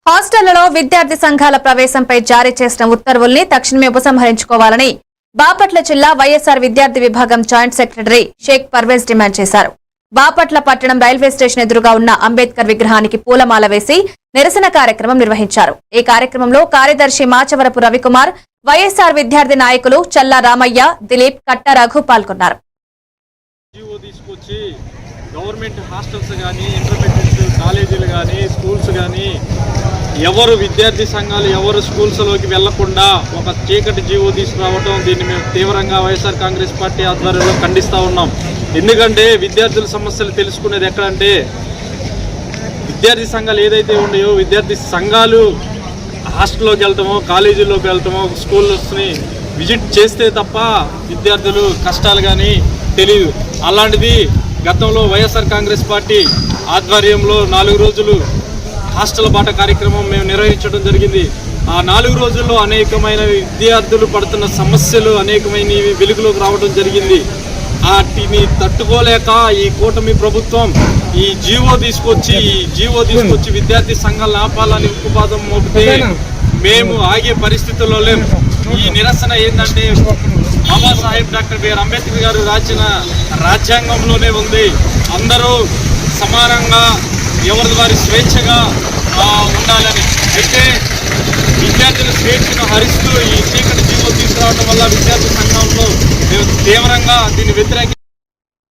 హాస్టళ్లలో విద్యార్థి సంఘాల ప్రవేశంపై జారీ చేసిన ఉత్తర్వుల్ని తక్షణమే ఉపసంహరించుకోవాలని బాపట్ల జిల్లా వైఎస్ఆర్ విద్యార్థి విభాగం joint secretary Shaik Parvez demand చేశారు. బాపట్ల పట్టణం రైల్వే స్టేషన్ ఎదురుగా ఉన్న అంబేద్కర్ విగ్రహానికి పూలమాల వేసి నిరసన కార్యక్రమం నిర్వహించారు. ఈ కార్యక్రమంలో కార్యదర్శి మాచవరపు రవికుమార్, వైఎస్ఆర్ విద్యార్థి నాయకులు చల్లా రామయ్య, దిలీప్, కట్ట రఘు పాల్గొన్నారు. గవర్నమెంట్ హాస్టల్స్ కానీ, ఇంటర్మీడియట్ కాలేజీలు కానీ, స్కూల్స్ కానీ ఎవరు విద్యార్థి సంఘాలు ఎవరు స్కూల్స్లోకి వెళ్లకుండా ఒక చీకటి జీవో తీసుకురావడం, దీన్ని మేము తీవ్రంగా వైఎస్ఆర్ కాంగ్రెస్ పార్టీ ఆధ్వర్యంలో ఖండిస్తూ ఉన్నాం. ఎందుకంటే విద్యార్థుల సమస్యలు తెలుసుకునేది ఎక్కడంటే విద్యార్థి సంఘాలు ఏదైతే ఉన్నాయో విద్యార్థి సంఘాలు హాస్టల్లోకి వెళ్తామో, కాలేజీల్లోకి వెళ్తామో, స్కూల్స్ని విజిట్ చేస్తే తప్ప విద్యార్థులు కష్టాలు కానీ తెలియదు. అలాంటిది గతంలో వైఎస్ఆర్ కాంగ్రెస్ పార్టీ ఆధ్వర్యంలో 4 రోజులు హాస్టల్ బాట కార్యక్రమం మేము నిర్వహించడం జరిగింది. ఆ 4 రోజుల్లో అనేకమైన విద్యార్థులు పడుతున్న సమస్యలు అనేకమైన వెలుగులోకి రావడం జరిగింది. వాటిని తట్టుకోలేక ఈ కూటమి ప్రభుత్వం ఈ జీవో తీసుకొచ్చి విద్యార్థి సంఘాలను ఆపాలని ఉక్కుపాదం మోపితే మేము ఆగే పరిస్థితుల్లో లేము. ఈ నిరసన ఏంటంటే బాబాసాహెబ్ డాక్టర్ బిఆర్ అంబేద్కర్ గారు రాసిన రాజ్యాంగంలోనే ఉంది. అందరూ సమానంగా ఎవరి వారి స్వేచ్ఛగా ఉండాలని. అయితే విద్యార్థుల స్వేచ్ఛను హరిస్తూ ఈ చీకటి జీవో తీసుకురావడం వల్ల విద్యార్థి సంఘంలో తీవ్రంగా దీన్ని వ్యతిరేక